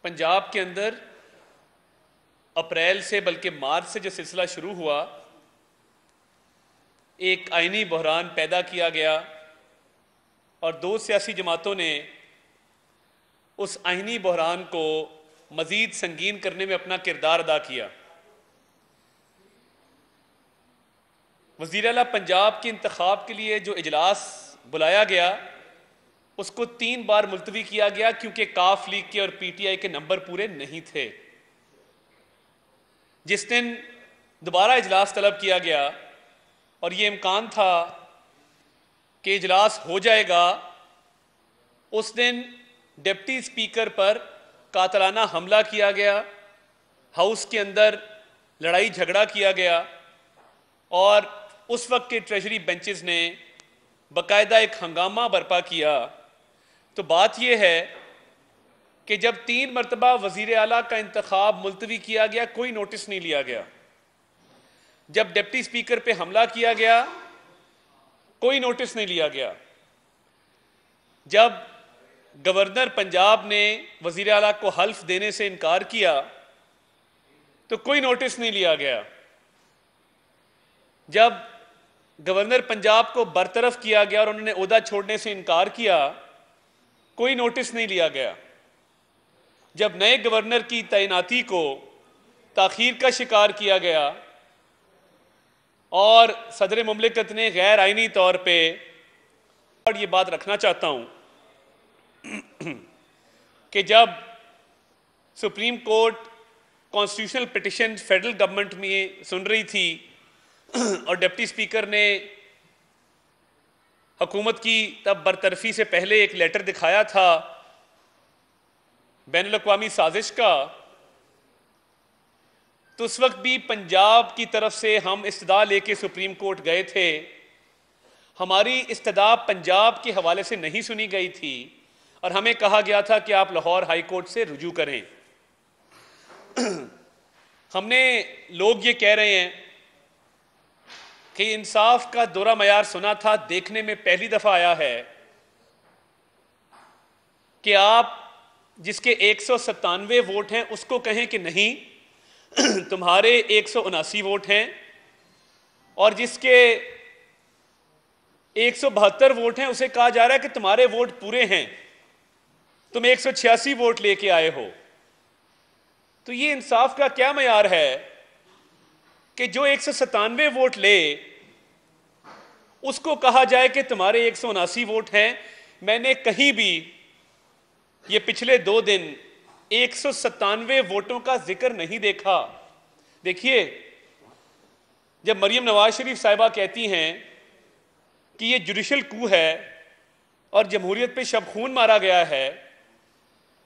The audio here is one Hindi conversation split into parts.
पंजाब के अंदर अप्रैल से बल्कि मार्च से जो सिलसिला शुरू हुआ, एक आईनी बहरान पैदा किया गया और दो सियासी जमातों ने उस आईनी बहरान को मज़ीद संगीन करने में अपना किरदार अदा किया। वज़ीर आला पंजाब के इंतखाब के लिए जो इजलास बुलाया गया उसको 3 बार मुलतवी किया गया क्योंकि काफ लीग के और पीटीआई के नंबर पूरे नहीं थे। जिस दिन दोबारा इजलास तलब किया गया और ये इम्कान था कि इजलास हो जाएगा, उस दिन डिप्टी स्पीकर पर कातलाना हमला किया गया, हाउस के अंदर लड़ाई झगड़ा किया गया और उस वक्त के ट्रेजरी बेंचेस ने बाकायदा एक हंगामा बर्पा किया। तो बात यह है कि जब 3 मरतबा वज़ीर आला का इंतखाब मुलतवी किया गया, कोई नोटिस नहीं लिया गया। जब डिप्टी स्पीकर पे हमला किया गया, कोई नोटिस नहीं लिया गया। जब गवर्नर पंजाब ने वज़ीर आला को हल्फ देने से इनकार किया तो कोई नोटिस नहीं लिया गया। जब गवर्नर पंजाब को बरतरफ किया गया और उन्होंने ओहदा छोड़ने से इनकार किया, कोई नोटिस नहीं लिया गया। जब नए गवर्नर की तैनाती को ताखीर का शिकार किया गया और सदर मुमलिकत ने गैर आइनी तौर पे, और ये बात रखना चाहता हूँ कि जब supreme court constitutional petition federal government में सुन रही थी और डिप्टी स्पीकर ने हुकूमत की तब बरतरफी से पहले एक लेटर दिखाया था बैनुल-अक़वामी साजिश का, तो उस वक्त भी पंजाब की तरफ से हम इस्तदा लेके सुप्रीम कोर्ट गए थे। हमारी इस्तदा पंजाब के हवाले से नहीं सुनी गई थी और हमें कहा गया था कि आप लाहौर हाई कोर्ट से रुजू करें। हमने, लोग ये कह रहे हैं कि इंसाफ का दोहरा मयार सुना था, देखने में पहली दफा आया है कि आप जिसके 197 वोट हैं उसको कहें कि नहीं तुम्हारे 179 वोट हैं, और जिसके 172 वोट हैं उसे कहा जा रहा है कि तुम्हारे वोट पूरे हैं, तुम 186 वोट लेके आए हो। तो ये इंसाफ का क्या मयार है कि जो 197 वोट ले उसको कहा जाए कि तुम्हारे 179 वोट हैं। मैंने कहीं भी ये पिछले 2 दिन 197 वोटों का जिक्र नहीं देखा। देखिए, जब मरियम नवाज शरीफ साहिबा कहती हैं कि ये जुडिशल कू है और जमहूरियत पे शब खून मारा गया है,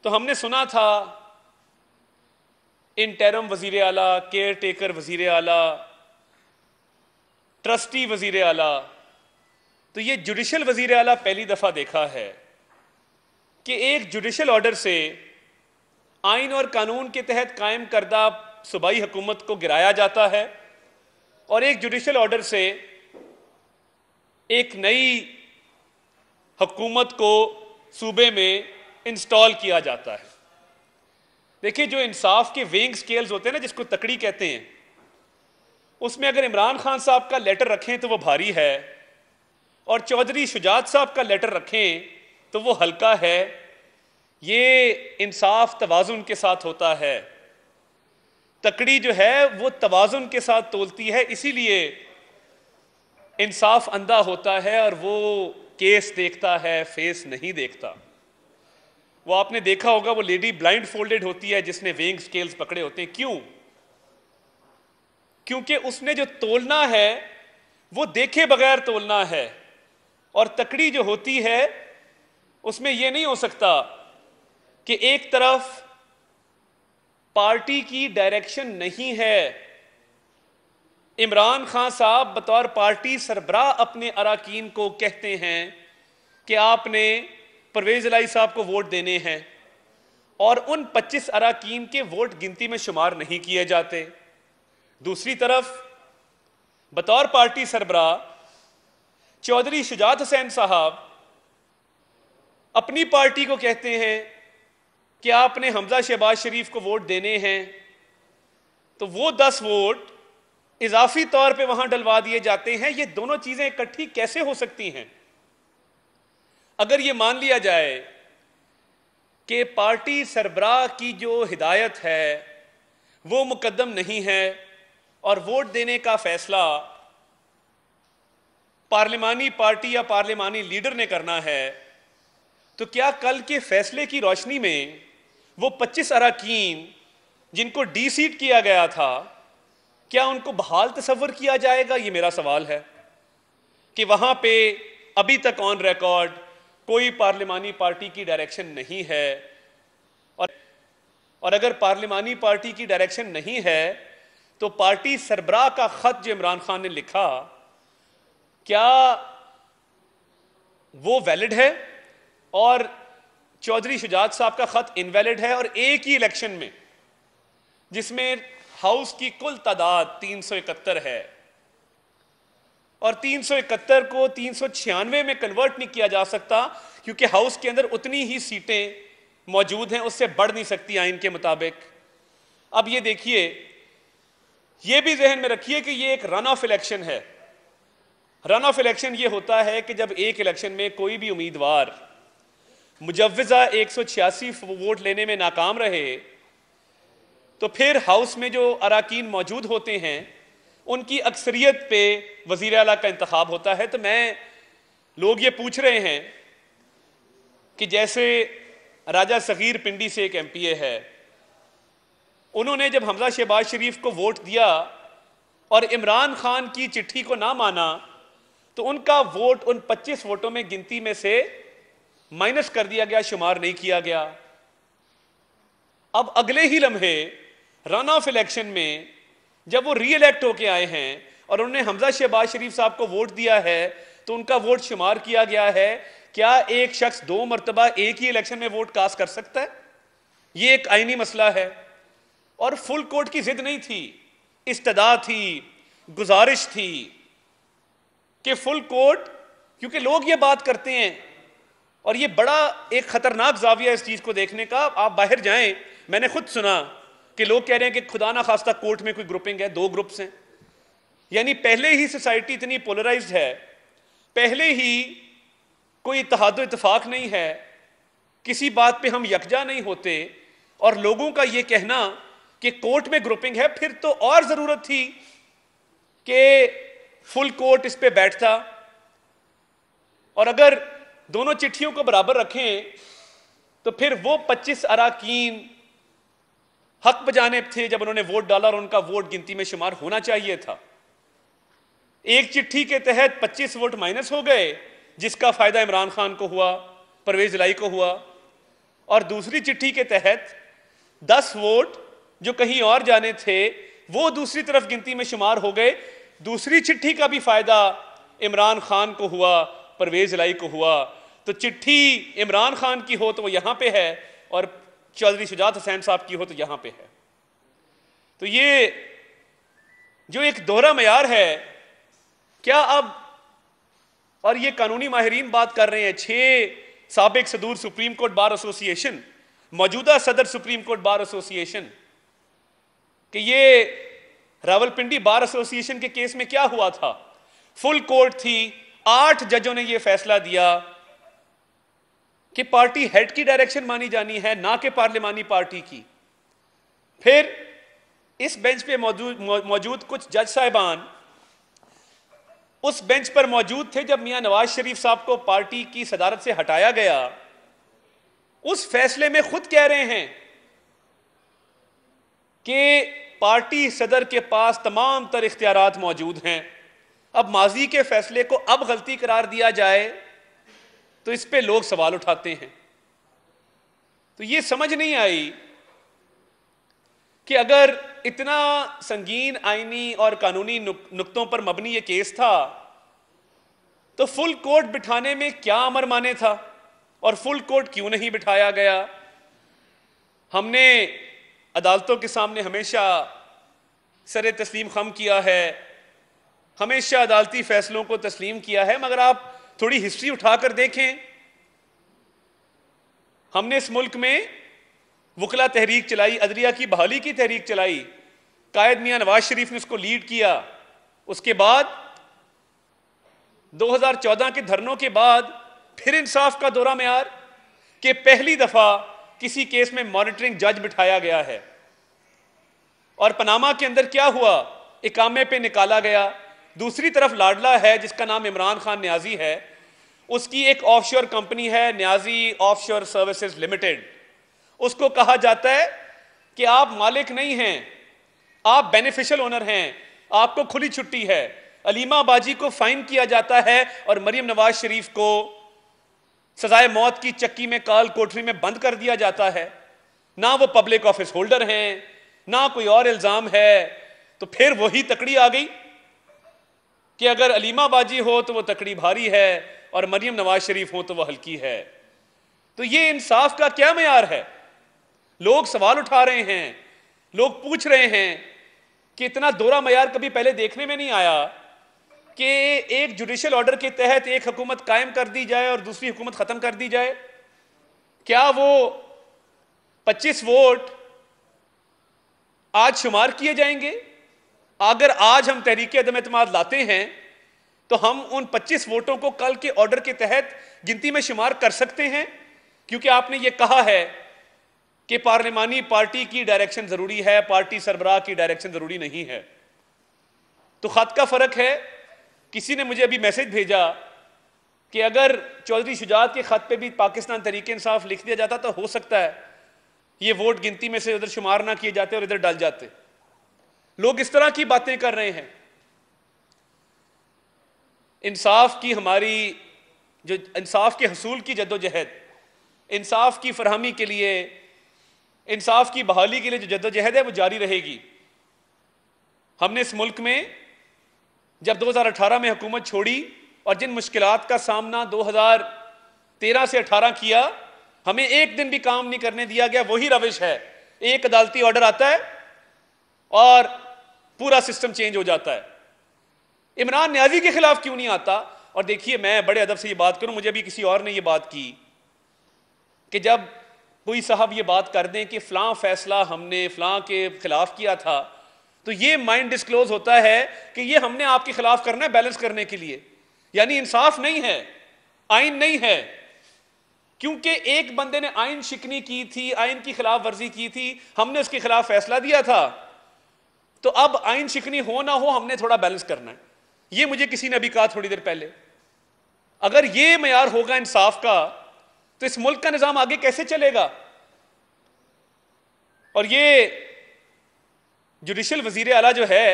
तो हमने सुना था इंटरम वजीर आला, केयर टेकर वजीर आला, ट्रस्टी वजीर आला, तो ये जुडिशल वजीर आला पहली दफा देखा है कि एक जुडिशल ऑर्डर से आइन और कानून के तहत कायम करदा सूबाई हुकूमत को गिराया जाता है और एक जुडिशल ऑर्डर से एक नई हुकूमत को सूबे में इंस्टॉल किया जाता है। देखिए, जो इंसाफ के वेइंग स्केल्स होते हैं ना, जिसको तकड़ी कहते हैं, उसमें अगर इमरान खान साहब का लेटर रखें तो वो भारी है और चौधरी शुजात साहब का लेटर रखें तो वो हल्का है। ये इंसाफ तवाजुन के साथ होता है। तकड़ी जो है वो तवाजुन के साथ तोलती है, इसीलिए इंसाफ अंधा होता है और वो केस देखता है, फेस नहीं देखता। वो आपने देखा होगा, वो लेडी ब्लाइंड फोल्डेड होती है जिसने वेइंग स्केल्स पकड़े होते हैं। क्यों? क्योंकि उसने जो तोलना है वो देखे बगैर तोलना है, और तकड़ी जो होती है उसमें यह नहीं हो सकता कि एक तरफ पार्टी की डायरेक्शन नहीं है। इमरान खान साहब बतौर पार्टी सरबराह अपने अराकीन को कहते हैं कि आपने परवेज इलाही साहब को वोट देने हैं, और उन 25 अराकीन के वोट गिनती में शुमार नहीं किए जाते। दूसरी तरफ बतौर पार्टी सरबराह चौधरी शुजात हुसैन साहब अपनी पार्टी को कहते हैं कि आपने हमजा शहबाज शरीफ को वोट देने हैं, तो वो 10 वोट इजाफी तौर पे वहां डलवा दिए जाते हैं। ये दोनों चीजें इकट्ठी कैसे हो सकती हैं? अगर ये मान लिया जाए कि पार्टी सरबराह की जो हिदायत है वो मुकद्दम नहीं है और वोट देने का फैसला पार्लिमानी पार्टी या पार्लिमानी लीडर ने करना है, तो क्या कल के फैसले की रोशनी में वो 25 अरकान जिनको डी सीट किया गया था, क्या उनको बहाल तस्वर किया जाएगा? ये मेरा सवाल है कि वहां पे अभी तक ऑन रिकॉर्ड कोई पार्लिमानी पार्टी की डायरेक्शन नहीं है, और अगर पार्लिमानी पार्टी की डायरेक्शन नहीं है तो पार्टी सरबराह का खत जो इमरान खान ने लिखा, क्या वो वैलिड है? और चौधरी शुजात साहब का खत इनवैलिड है। और एक ही इलेक्शन में जिसमें हाउस की कुल तादाद 371 है और 371 को 396 में कन्वर्ट नहीं किया जा सकता, क्योंकि हाउस के अंदर उतनी ही सीटें मौजूद हैं, उससे बढ़ नहीं सकती आइन के मुताबिक। अब ये देखिए, ये भी जहन में रखिए कि ये एक रन ऑफ इलेक्शन है। रन ऑफ इलेक्शन ये होता है कि जब एक इलेक्शन में कोई भी उम्मीदवार मुजव्वज़ा 186 वोट लेने में नाकाम रहे, तो फिर हाउस में जो अराकीन मौजूद होते हैं उनकी अक्सरियत पे वज़ीर आला का इंतखाब होता है। तो लोग ये पूछ रहे हैं कि जैसे राजा सगीर पिंडी से एक MPA है, उन्होंने जब हमजा शहबाज शरीफ को वोट दिया और इमरान खान की चिट्ठी को ना माना, तो उनका वोट उन 25 वोटों में गिनती में से माइनस कर दिया गया, शुमार नहीं किया गया। अब अगले ही लम्हे रन ऑफ इलेक्शन में जब वो री इलेक्ट होके आए हैं और उन्होंने हमजा शहबाज शरीफ साहब को वोट दिया है, तो उनका वोट शुमार किया गया है। क्या एक शख्स 2 मरतबा एक ही इलेक्शन में वोट कास्ट कर सकता है? ये एक आईनी मसला है। और फुल कोर्ट की जिद नहीं थी, इस्तदा थी, गुजारिश थी कि फुल कोर्ट, क्योंकि लोग ये बात करते हैं और ये बड़ा एक खतरनाक जाविया इस चीज को देखने का। आप बाहर जाएं, मैंने खुद सुना कि लोग कह रहे हैं कि खुदा ना खास्ता कोर्ट में कोई ग्रुपिंग है, 2 ग्रुप्स हैं। यानी पहले ही सोसाइटी इतनी पोलराइज्ड है, पहले ही कोई इत्तेहाद इत्तेफाक नहीं है, किसी बात पे हम यकजा नहीं होते, और लोगों का ये कहना कि कोर्ट में ग्रुपिंग है, फिर तो और जरूरत थी कि फुल कोर्ट इस पे बैठता। और अगर दोनों चिट्ठियों को बराबर रखें तो फिर वो 25 अराकीन हक बजाने थे जब उन्होंने वोट डाला, और उनका वोट गिनती में शुमार होना चाहिए था। एक चिट्ठी के तहत 25 वोट माइनस हो गए, जिसका फायदा इमरान खान को हुआ, परवेज इलाही को हुआ, और दूसरी चिट्ठी के तहत 10 वोट जो कहीं और जाने थे वो दूसरी तरफ गिनती में शुमार हो गए। दूसरी चिट्ठी का भी फायदा इमरान खान को हुआ, परवेज इलाही को हुआ। तो चिट्ठी इमरान खान की हो तो वो यहां पे है, और चौधरी शुजात हुसैन साहब की हो तो यहां पे है। तो ये जो एक दोहरा मयार है, क्या अब, और ये कानूनी माहिरीन बात कर रहे हैं, 6 साबिक सदूर सुप्रीम कोर्ट बार एसोसिएशन, मौजूदा सदर सुप्रीम कोर्ट बार एसोसिएशन, कि ये रावलपिंडी बार एसोसिएशन के केस में क्या हुआ था। फुल कोर्ट थी, 8 जजों ने यह फैसला दिया कि पार्टी हेड की डायरेक्शन मानी जानी है, ना कि पार्लिमानी पार्टी की। फिर इस बेंच पे मौजूद कुछ जज साहिबान उस बेंच पर मौजूद थे जब मियां नवाज शरीफ साहब को पार्टी की सदारत से हटाया गया। उस फैसले में खुद कह रहे हैं कि पार्टी सदर के पास तमाम तर इख्तियारात मौजूद हैं। अब माजी के फैसले को अब गलती करार दिया जाए तो इस पे लोग सवाल उठाते हैं। तो ये समझ नहीं आई कि अगर इतना संगीन आईनी और कानूनी नुक्तों पर मबनी ये केस था तो फुल कोर्ट बिठाने में क्या अमर माने था, और फुल कोर्ट क्यों नहीं बिठाया गया। हमने अदालतों के सामने हमेशा सरे तस्लीम खम किया है, हमेशा अदालती फैसलों को तस्लीम किया है, मगर आप थोड़ी हिस्ट्री उठाकर देखें, हमने इस मुल्क में वकला तहरीक चलाई, अदलिया की बहाली की तहरीक चलाई, कायद मियां नवाज शरीफ ने उसको लीड किया। उसके बाद 2014 के धरनों के बाद फिर इंसाफ का दौरा मेयार कि पहली दफा किसी केस में मॉनिटरिंग जज बिठाया गया है। और पनामा के अंदर क्या हुआ, इकामे पे निकाला गया। दूसरी तरफ लाडला है जिसका नाम इमरान खान न्याजी है, उसकी एक ऑफशोर कंपनी है न्याजी ऑफशोर सर्विसेज लिमिटेड। उसको कहा जाता है कि आप मालिक नहीं हैं, आप बेनिफिशियल ओनर हैं, आपको खुली छुट्टी है। अलीमा बाजी को फाइन किया जाता है और मरियम नवाज शरीफ को सजाए मौत की चक्की में काल कोठरी में बंद कर दिया जाता है। ना वो पब्लिक ऑफिस होल्डर हैं, ना कोई और इल्जाम है। तो फिर वही तकड़ी आ गई कि अगर अलीमा बाजी हो तो वो तकड़ी भारी है और मरियम नवाज शरीफ हो तो वो हल्की है। तो ये इंसाफ का क्या मेयार है? लोग सवाल उठा रहे हैं, लोग पूछ रहे हैं कि इतना दोहरा मेयार कभी पहले देखने में नहीं आया कि एक जुडिशियल ऑर्डर के तहत एक हुकूमत कायम कर दी जाए और दूसरी हुकूमत खत्म कर दी जाए। क्या वो 25 वोट आज शुमार किए जाएंगे? अगर आज हम तहरीक अदम एतमाद लाते हैं तो हम उन 25 वोटों को कल के ऑर्डर के तहत गिनती में शुमार कर सकते हैं? क्योंकि आपने ये कहा है कि पार्लिमानी पार्टी की डायरेक्शन जरूरी है, पार्टी सरबराह की डायरेक्शन जरूरी नहीं है। तो खत का फर्क है। किसी ने मुझे अभी मैसेज भेजा कि अगर चौधरी शुजात के खत पे भी पाकिस्तान तहरीक इंसाफ लिख दिया जाता तो हो सकता है ये वोट गिनती में से उधर शुमार ना किए जाते और इधर डल जाते। लोग इस तरह की बातें कर रहे हैं। इंसाफ की हमारी जो इंसाफ के हसूल की जद्दोजहद, इंसाफ की फरहमी के लिए, इंसाफ की बहाली के लिए जो जद्दोजहद है वो जारी रहेगी। हमने इस मुल्क में जब 2018 में हुकूमत छोड़ी और जिन मुश्किलात का सामना 2013 से 18 किया, हमें एक दिन भी काम नहीं करने दिया गया। वही रविश है, एक अदालती ऑर्डर आता है और पूरा सिस्टम चेंज हो जाता है। इमरान न्याजी के खिलाफ क्यों नहीं आता? और देखिए, मैं बड़े अदब से ये बात करूं, मुझे भी किसी और ने ये बात की कि जब कोई साहब ये बात कर दें कि फलां फैसला हमने फलां के खिलाफ किया था, तो ये माइंड डिस्क्लोज होता है कि ये हमने आपके खिलाफ करना है बैलेंस करने के लिए। यानी इंसाफ नहीं है, आइन नहीं है। क्योंकि एक बंदे ने आइन शिकनी की थी, आइन की खिलाफ वर्जी की थी, हमने उसके खिलाफ फैसला दिया था, तो अब आइन शिकनी हो ना हो हमने थोड़ा बैलेंस करना है। ये मुझे किसी ने भी कहा थोड़ी देर पहले। अगर ये मयार होगा इंसाफ का तो इस मुल्क का निजाम आगे कैसे चलेगा? और ये जुडिशियल वजीर आला जो है,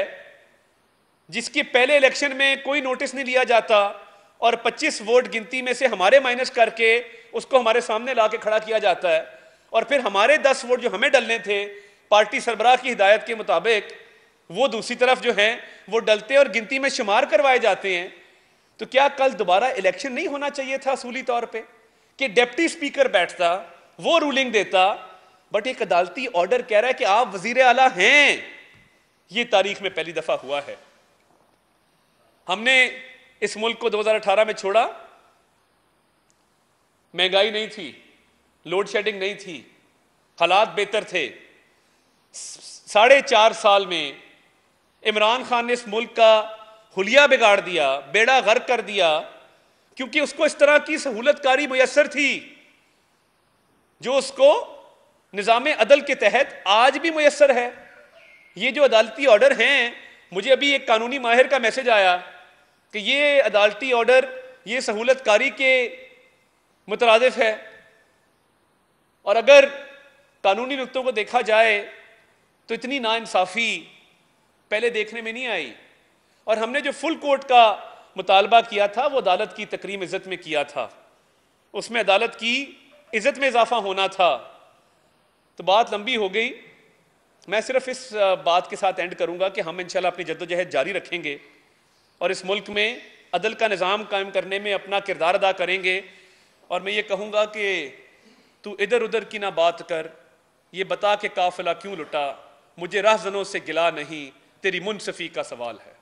जिसके पहले इलेक्शन में कोई नोटिस नहीं लिया जाता और 25 वोट गिनती में से हमारे माइनस करके उसको हमारे सामने ला के खड़ा किया जाता है, और फिर हमारे 10 वोट जो हमें डलने थे पार्टी सरबराह की हिदायत के मुताबिक वो दूसरी तरफ जो हैं वो डलते और गिनती में शुमार करवाए जाते हैं। तो क्या कल दोबारा इलेक्शन नहीं होना चाहिए था असूली तौर पे कि डिप्टी स्पीकर बैठता, वो रूलिंग देता? बट एक अदालती ऑर्डर कह रहा है कि आप वजीर आला हैं। ये तारीख में पहली दफा हुआ है। हमने इस मुल्क को 2018 में छोड़ा, महंगाई नहीं थी, लोड शेडिंग नहीं थी, हालात बेहतर थे। 4.5 साल में इमरान खान ने इस मुल्क का हुलिया बिगाड़ दिया, बेड़ा गर्क कर दिया, क्योंकि उसको इस तरह की सहूलतकारी मुयस्सर थी जो उसको निज़ाम अदल के तहत आज भी मुयस्सर है। ये जो अदालती ऑर्डर हैं, मुझे अभी एक कानूनी माहिर का मैसेज आया कि ये अदालती ऑर्डर ये सहूलतकारी के मुतरादिफ है, और अगर कानूनी नुक्तों को देखा जाए तो इतनी नाइंसाफ़ी पहले देखने में नहीं आई। और हमने जो फुल कोर्ट का मुतालबा किया था वो अदालत की तकरीम इज़्ज़त में किया था, उसमें अदालत की इज़्ज़त में इजाफा होना था। तो बात लंबी हो गई। मैं सिर्फ इस बात के साथ एंड करूंगा कि हम इंशाल्लाह अपनी जद्दोजहद जारी रखेंगे और इस मुल्क में अदल का निज़ाम कायम करने में अपना किरदार अदा करेंगे। और मैं ये कहूँगा कि तू इधर उधर की ना बात कर, ये बता के काफिला क्यों लुटा, मुझे राहज़नों से गिला नहीं, तेरी मुनसफ़ी का सवाल है।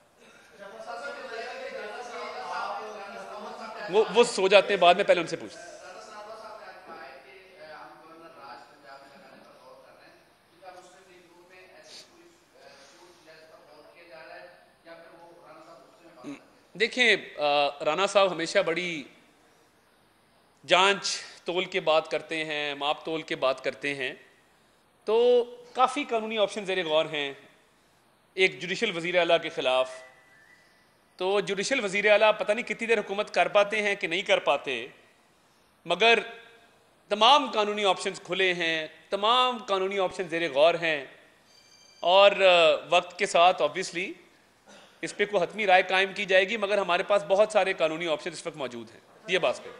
वो सो जाते हैं, बाद में पहले उनसे पूछ। देखें, राना साहब हमेशा बड़ी जांच तोल के बात करते हैं, माप तोल के बात करते हैं, तो काफ़ी कानूनी ऑप्शन ज़ेर गौर हैं। एक जुडिशल वज़ीर आला के ख़िलाफ़, तो जुडिशल वज़ीर आला पता नहीं कितनी देर हुकूमत कर पाते हैं कि नहीं कर पाते, मगर तमाम कानूनी ऑप्शंस खुले हैं, तमाम कानूनी ऑप्शन ज़ेर गौर हैं, और वक्त के साथ ऑब्वियसली इस पर कोई हतमी राय कायम की जाएगी, मगर हमारे पास बहुत सारे कानूनी ऑप्शन इस वक्त मौजूद हैं। ये बात पे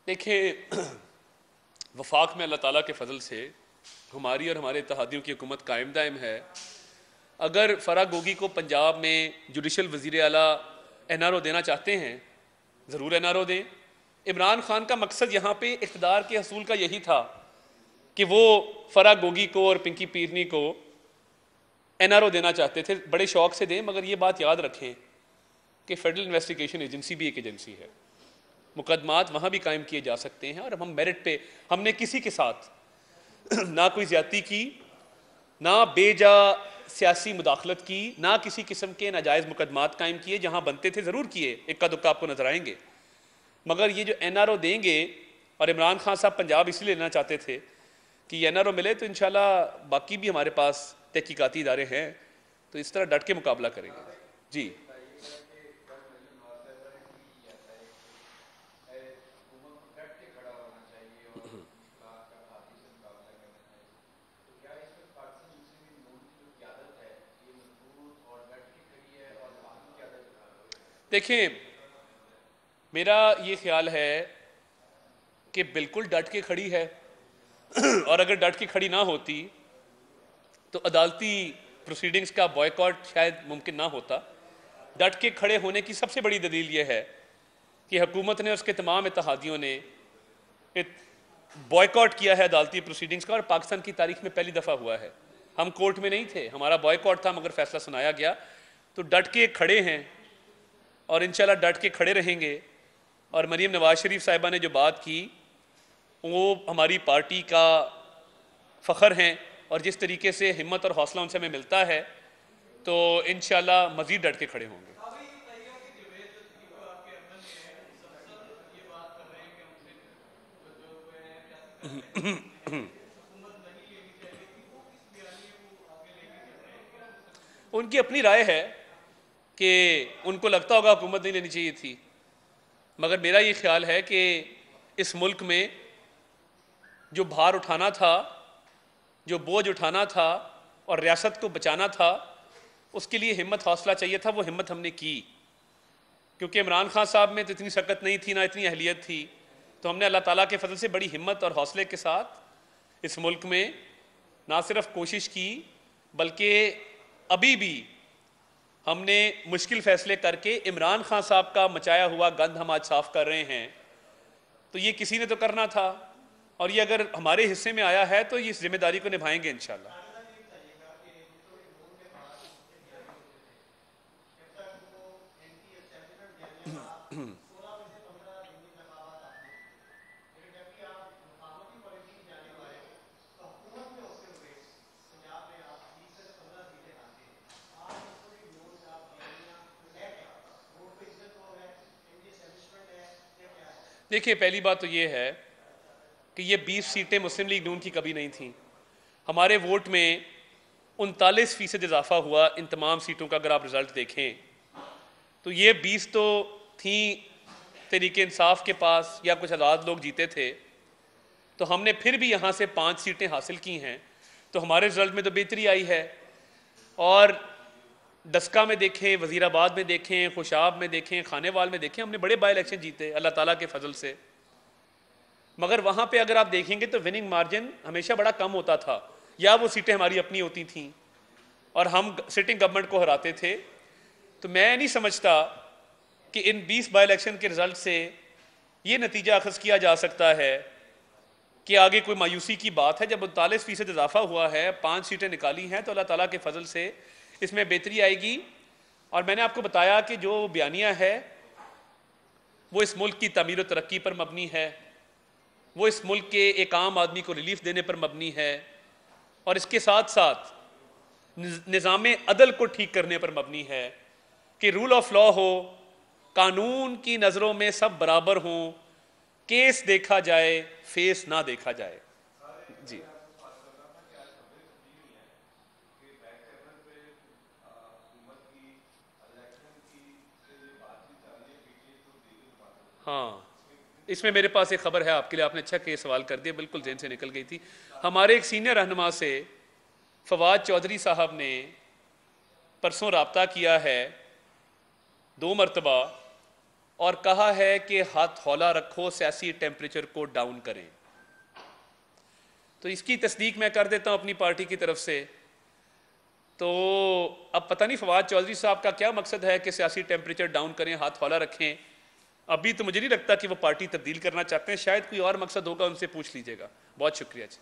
देखिए, वफाक में अल्लाह ताला के फजल से हमारी और हमारे इत्तेहादियों की हुकूमत कायम दायम है। अगर फराग गोगी को पंजाब में जुडिशल वज़ीर आला NRO देना चाहते हैं, ज़रूर NRO दें। इमरान खान का मकसद यहाँ पे इक़्तिदार के हसूल का यही था कि वो फराग गोगी को और पिंकी पीरनी को NRO देना चाहते थे। बड़े शौक से दें, मगर ये बात याद रखें कि फेडरल इन्वेस्टिगेशन एजेंसी भी एक एजेंसी है, मुकदमात वहाँ भी कायम किए जा सकते हैं, और हम मेरिट पे, हमने किसी के साथ ना कोई ज्यादती की, ना बेजा सियासी मुदाखलत की, ना किसी किस्म के नाजायज़ मुकदमात कायम किए। जहाँ बनते थे ज़रूर किए, इक्का दुक्का आपको नजर आएंगे, मगर ये जो NRO देंगे, और इमरान खान साहब पंजाब इसलिए लेना चाहते थे कि NRO मिले तो इंशाल्लाह बाकी भी हमारे पास तहकीकाती इदारे हैं, तो इस तरह डट के मुकाबला करेंगे। जी, देखें, मेरा ये ख्याल है कि बिल्कुल डट के खड़ी है, और अगर डट के खड़ी ना होती तो अदालती प्रोसीडिंग्स का बॉयकॉट शायद मुमकिन ना होता। डट के खड़े होने की सबसे बड़ी दलील यह है कि हुकूमत ने, उसके तमाम इत्तेहादियों ने बॉयकॉट किया है अदालती प्रोसीडिंग्स का, और पाकिस्तान की तारीख में पहली दफ़ा हुआ है। हम कोर्ट में नहीं थे, हमारा बॉयकॉट था, मगर फैसला सुनाया गया। तो डट के खड़े हैं और इंशाल्लाह डट के खड़े रहेंगे। और मरीम नवाज शरीफ साहिबा ने जो बात की, वो हमारी पार्टी का फ़ख्र हैं, और जिस तरीके से हिम्मत और हौसला उनसे हमें मिलता है, तो इंशाल्लाह मज़ीद डट के खड़े होंगे। उनकी अपनी राय है कि उनको लगता होगा हुकूमत नहीं लेनी चाहिए थी, मगर मेरा ये ख्याल है कि इस मुल्क में जो भार उठाना था, जो बोझ उठाना था और रियासत को बचाना था, उसके लिए हिम्मत हौसला चाहिए था। वो हिम्मत हमने की, क्योंकि इमरान खान साहब में तो इतनी सकत नहीं थी, ना इतनी अहलियत थी। तो हमने अल्लाह ताला के फजल से बड़ी हिम्मत और हौसले के साथ इस मुल्क में ना सिर्फ कोशिश की, बल्कि अभी भी हमने मुश्किल फैसले करके इमरान खान साहब का मचाया हुआ गंद हम आज साफ कर रहे हैं। तो ये किसी ने तो करना था, और ये अगर हमारे हिस्से में आया है तो ये इस जिम्मेदारी को निभाएंगे इंशाल्लाह। देखिए, पहली बात तो ये है कि ये 20 सीटें मुस्लिम लीग नून की कभी नहीं थी। हमारे वोट में 39% इजाफा हुआ इन तमाम सीटों का। अगर आप रिजल्ट देखें तो ये 20 तो थी तहरीक इंसाफ के पास, या कुछ आज़ाद लोग जीते थे, तो हमने फिर भी यहाँ से 5 सीटें हासिल की हैं। तो हमारे रिजल्ट में तो बेहतरी आई है। और दस्का में देखें, वज़ीराबाद में देखें, खुशाब में देखें, खानेवाल में देखें, हमने बड़े बाई इलेक्शन जीते अल्लाह ताला के फजल से। मगर वहाँ पे अगर आप देखेंगे तो विनिंग मार्जिन हमेशा बड़ा कम होता था, या वो सीटें हमारी अपनी होती थीं और हम सिटिंग गवर्नमेंट को हराते थे। तो मैं नहीं समझता कि इन 20 बाई इलेक्शन के रिजल्ट से ये नतीजा अखज़ किया जा सकता है कि आगे कोई मायूसी की बात है। जब 39% इजाफा हुआ है, 5 सीटें निकाली हैं, तो अल्लाह ताला के फजल से इसमें बेहतरी आएगी। और मैंने आपको बताया कि जो बयानिया है वो इस मुल्क की तमीर व तरक्की पर मबनी है, वो इस मुल्क के एक आम आदमी को रिलीफ देने पर मबनी है, और इसके साथ साथ निज़ाम अदल को ठीक करने पर मबनी है कि रूल ऑफ लॉ हो, कानून की नज़रों में सब बराबर हों, केस देखा जाए, फेस ना देखा जाए। जी हाँ, इसमें मेरे पास एक खबर है आपके लिए, आपने अच्छा केस सवाल कर दिया, बिल्कुल जेन से निकल गई थी। हमारे एक सीनियर रहनुमा से फवाद चौधरी साहब ने परसों रब्ता किया है 2 मरतबा और कहा है कि हाथ हौला रखो, सियासी टेम्परेचर को डाउन करें। तो इसकी तस्दीक मैं कर देता हूं अपनी पार्टी की तरफ से। तो अब पता नहीं फवाद चौधरी साहब का क्या मकसद है कि सियासी टेम्परेचर डाउन करें, हाथ हौला रखें। अभी तो मुझे नहीं लगता कि वो पार्टी तब्दील करना चाहते हैं, शायद कोई और मकसद होगा, उनसे पूछ लीजिएगा। बहुत शुक्रिया जी।